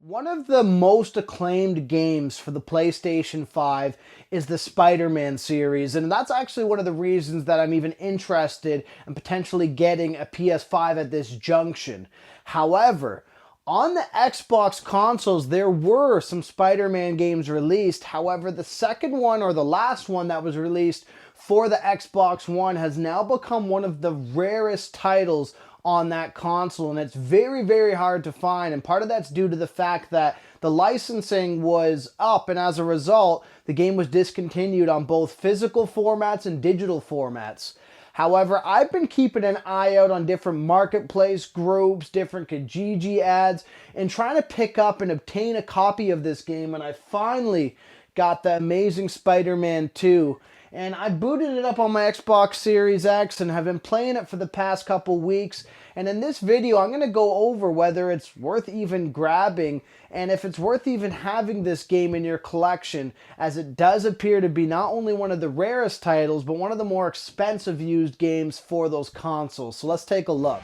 One of the most acclaimed games for the PlayStation 5 is the Spider-Man series, and that's actually one of the reasons that I'm even interested in potentially getting a PS5 at this junction. However, on the Xbox consoles, there were some Spider-Man games released. However, the second one, or the last one that was released for the Xbox One, has now become one of the rarest titles on that console, and it's very, very hard to find. And part of that's due to the fact that the licensing was up, and as a result, the game was discontinued on both physical formats and digital formats. However, I've been keeping an eye out on different marketplace groups, different Kijiji ads, and trying to pick up and obtain a copy of this game, and I finally got the Amazing Spider-Man 2. And I booted it up on my Xbox Series X and have been playing it for the past couple weeks. And in this video, I'm going to go over whether it's worth even grabbing and if it's worth even having this game in your collection, as it does appear to be not only one of the rarest titles, but one of the more expensive used games for those consoles. So let's take a look.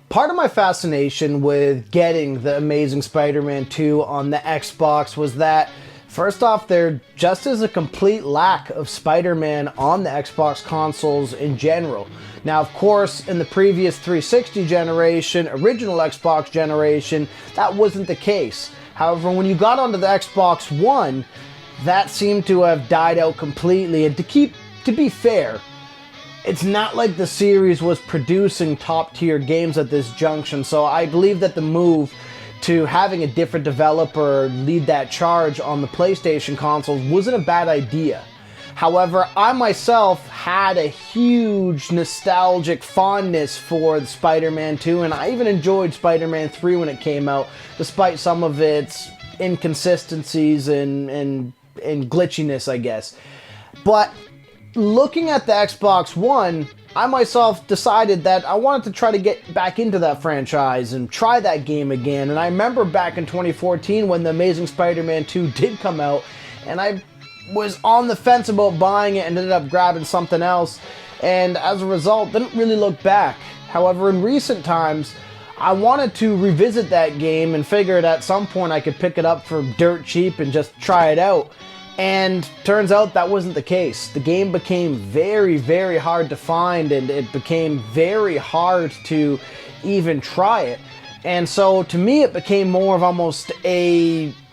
Part of my fascination with getting the Amazing Spider-Man 2 on the Xbox was that, first off, there just is a complete lack of Spider-Man on the Xbox consoles in general. Now, of course, in the previous 360 generation, original Xbox generation, that wasn't the case. However, when you got onto the Xbox One, that seemed to have died out completely. And to be fair, it's not like the series was producing top-tier games at this junction, so I believe that the move to having a different developer lead that charge on the PlayStation consoles wasn't a bad idea. However, I myself had a huge nostalgic fondness for the Spider-Man 2, and I even enjoyed Spider-Man 3 when it came out, despite some of its inconsistencies and glitchiness, I guess. But looking at the Xbox One, I myself decided that I wanted to try to get back into that franchise and try that game again. And I remember back in 2014 when the Amazing Spider-Man 2 did come out, and I was on the fence about buying it and ended up grabbing something else, and as a result, didn't really look back. However, in recent times, I wanted to revisit that game and figured at some point I could pick it up for dirt cheap and just try it out. And turns out that wasn't the case. The game became very, very hard to find, and it became very hard to even try it. And so to me, it became more of almost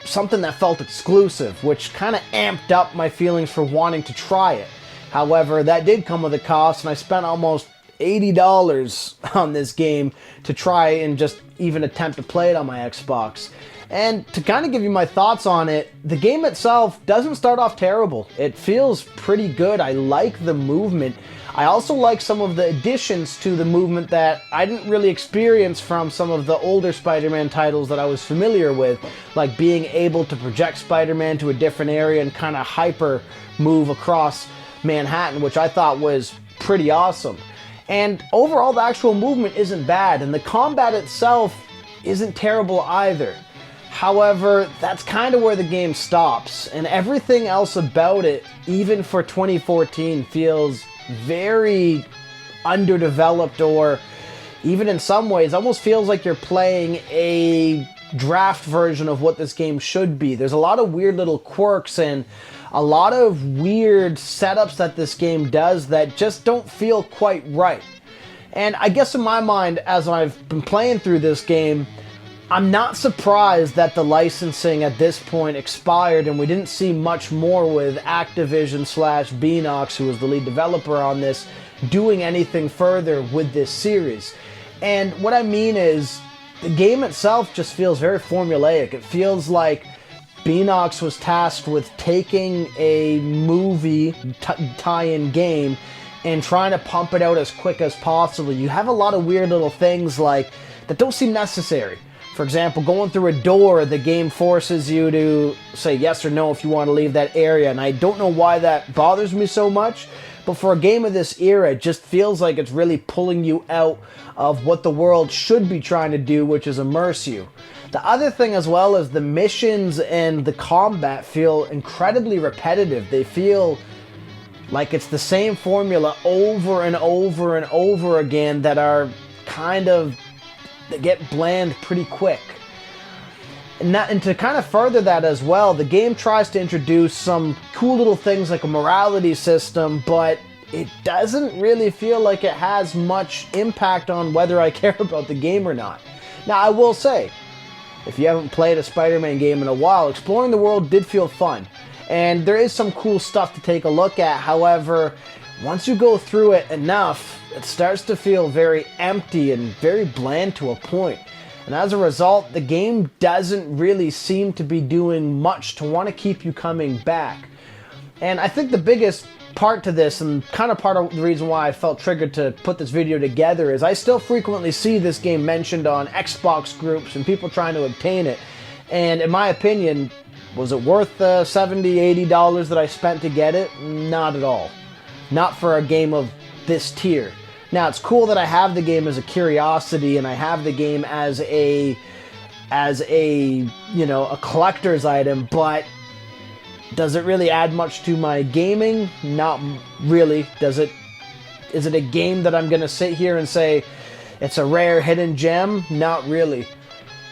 something that felt exclusive, which kind of amped up my feelings for wanting to try it. However, that did come with a cost, and I spent almost $80 on this game to try and just even attempt to play it on my Xbox. And to kind of give you my thoughts on it, the game itself doesn't start off terrible. It feels pretty good. I like the movement. I also like some of the additions to the movement that I didn't really experience from some of the older Spider-Man titles that I was familiar with, like being able to project Spider-Man to a different area and kind of hyper move across Manhattan, which I thought was pretty awesome. And overall, the actual movement isn't bad, and the combat itself isn't terrible either. However, that's kind of where the game stops, and everything else about it, even for 2014, feels very underdeveloped, or even in some ways almost feels like you're playing a draft version of what this game should be. There's a lot of weird little quirks and a lot of weird setups that this game does that just don't feel quite right. And I guess in my mind, as I've been playing through this game, I'm not surprised that the licensing at this point expired and we didn't see much more with Activision/Beanox, who was the lead developer on this, doing anything further with this series. And what I mean is, the game itself just feels very formulaic. It feels like Beanox was tasked with taking a movie tie-in game and trying to pump it out as quick as possible. You have a lot of weird little things like that don't seem necessary. For example, going through a door, the game forces you to say yes or no if you want to leave that area, and I don't know why that bothers me so much, but for a game of this era, it just feels like it's really pulling you out of what the world should be trying to do, which is immerse you. The other thing as well is the missions and the combat feel incredibly repetitive. They feel like it's the same formula over and over and over again that are kind of, they get bland pretty quick. And to kind of further that as well, the game tries to introduce some cool little things like a morality system, but it doesn't really feel like it has much impact on whether I care about the game or not. Now, I will say, if you haven't played a Spider-Man game in a while, exploring the world did feel fun. And there is some cool stuff to take a look at. However, once you go through it enough, it starts to feel very empty and very bland to a point. And as a result, the game doesn't really seem to be doing much to want to keep you coming back. And I think the biggest part to this, and kind of part of the reason why I felt triggered to put this video together, is I still frequently see this game mentioned on Xbox groups and people trying to obtain it. And in my opinion, was it worth the $70, $80 that I spent to get it? Not at all. Not for a game of this tier. Now, it's cool that I have the game as a curiosity and I have the game as a you know, a collector's item, but does it really add much to my gaming? Not really. Is it a game that I'm going to sit here and say it's a rare hidden gem? Not really.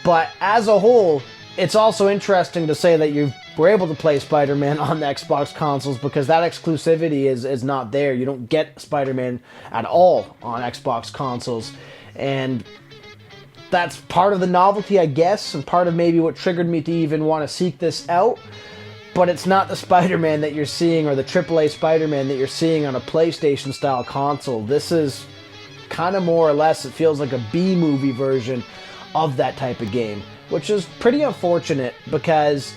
But as a whole, it's also interesting to say that you were able to play Spider-Man on the Xbox consoles, because that exclusivity is not there. You don't get Spider-Man at all on Xbox consoles. And that's part of the novelty, I guess, and part of maybe what triggered me to even want to seek this out. But it's not the Spider-Man that you're seeing, or the AAA Spider-Man that you're seeing on a PlayStation-style console. This is kind of more or less, it feels like a B-movie version of that type of game, which is pretty unfortunate, because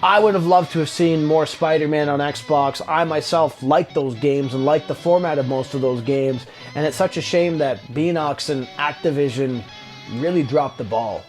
I would have loved to have seen more Spider-Man on Xbox. I myself like those games and like the format of most of those games, and it's such a shame that Beanox and Activision really dropped the ball.